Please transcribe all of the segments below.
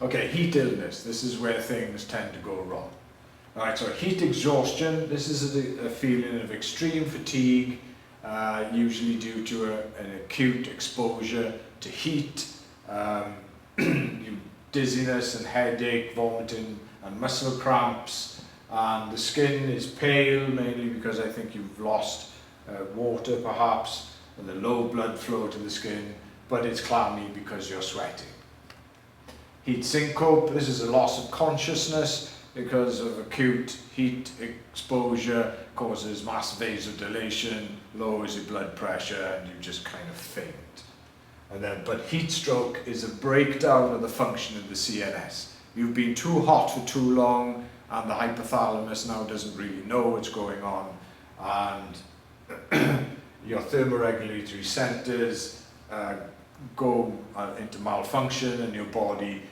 Okay, heat illness. This is where things tend to go wrong. Alright, so heat exhaustion. This is a feeling of extreme fatigue, usually due to an acute exposure to heat, dizziness and headache, vomiting and muscle cramps, and the skin is pale, mainly because I think you've lost water perhaps, and the low blood flow to the skin, but it's clammy because you're sweating. Heat syncope, this is a loss of consciousness because of acute heat exposure, causes mass vasodilation, lowers your blood pressure, and you just kind of faint. And then, but heat stroke is a breakdown of the function of the CNS. You've been too hot for too long, and the hypothalamus now doesn't really know what's going on, and your thermoregulatory centers go into malfunction, and your body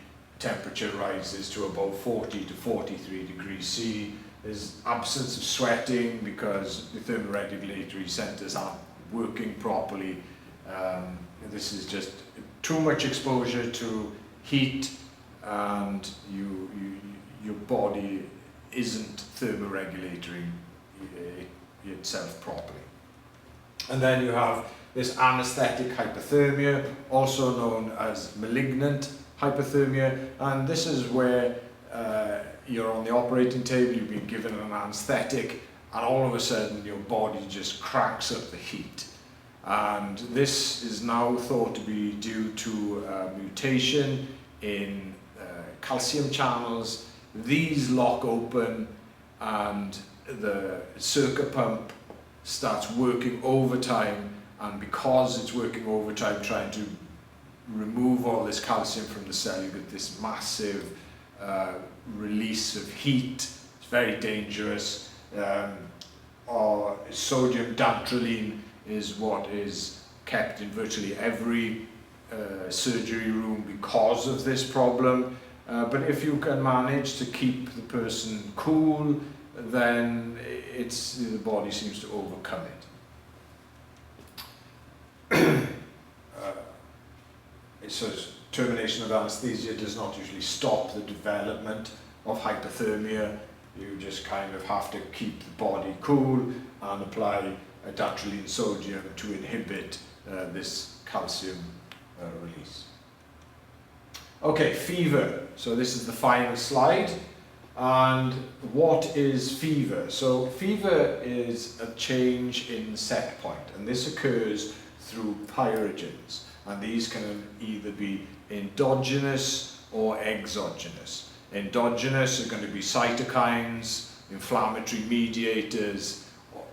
temperature rises to about 40 to 43 degrees C. There's absence of sweating because the thermoregulatory centers aren't working properly. This is just too much exposure to heat, and your body isn't thermoregulating itself properly. And then you have this anesthetic hypothermia, also known as malignant hypothermia, and this is where you're on the operating table, you've been given an anesthetic, and all of a sudden your body just cranks up the heat. And this is now thought to be due to a mutation in calcium channels. These lock open and the circuit pump starts working overtime, and because it's working overtime trying to remove all this calcium from the cell, you get this massive release of heat. It's very dangerous. Or sodium dantrolene is what is kept in virtually every surgery room because of this problem. But if you can manage to keep the person cool, then the body seems to overcome it. So termination of anesthesia does not usually stop the development of hypothermia. You just kind of have to keep the body cool and apply dantrolene sodium to inhibit this calcium release. Okay, fever. So this is the final slide. And what is fever? So fever is a change in set point, and this occurs through pyrogens, and these can either be endogenous or exogenous. Endogenous are going to be cytokines, inflammatory mediators,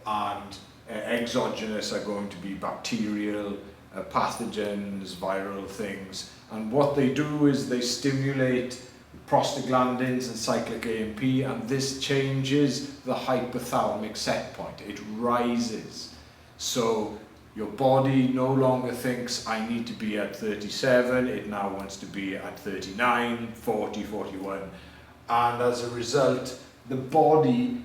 and exogenous are going to be bacterial, pathogens, viral things. And what they do is they stimulate prostaglandins and cyclic AMP, and this changes the hypothalamic set point. It rises. So your body no longer thinks, I need to be at 37, it now wants to be at 39, 40, 41. And as a result, the body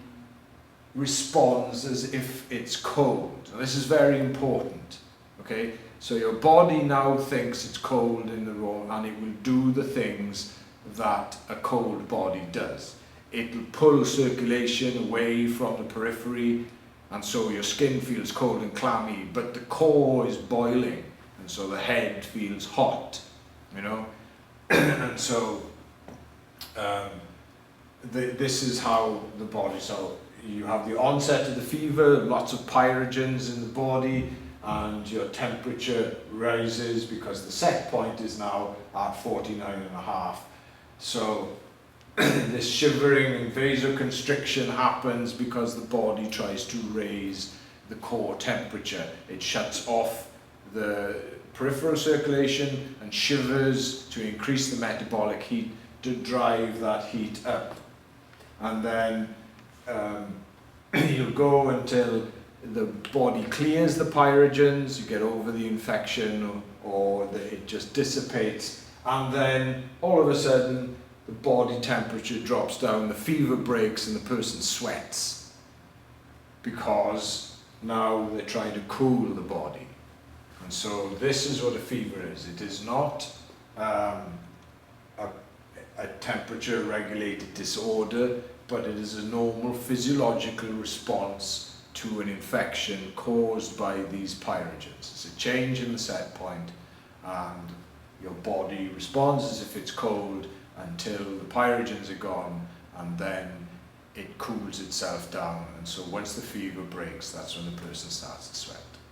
responds as if it's cold. And this is very important, okay? So your body now thinks it's cold in the room, and it will do the things that a cold body does. It will pull circulation away from the periphery, and so your skin feels cold and clammy, but the core is boiling, and so the head feels hot, you know? And so this is how the body, so you have the onset of the fever, lots of pyrogens in the body, and your temperature rises because the set point is now at 49.5. So this shivering and vasoconstriction happens because the body tries to raise the core temperature. It shuts off the peripheral circulation and shivers to increase the metabolic heat to drive that heat up. And then you'll go until the body clears the pyrogens, you get over the infection, or it just dissipates, and then all of a sudden the body temperature drops down, the fever breaks, and the person sweats because now they're trying to cool the body. And so this is what a fever is. It is not a temperature regulated disorder, but it is a normal physiological response to an infection caused by these pyrogens. It's a change in the set point, and your body responds as if it's cold until the pyrogens are gone, and then it cools itself down. And so once the fever breaks, that's when the person starts to sweat.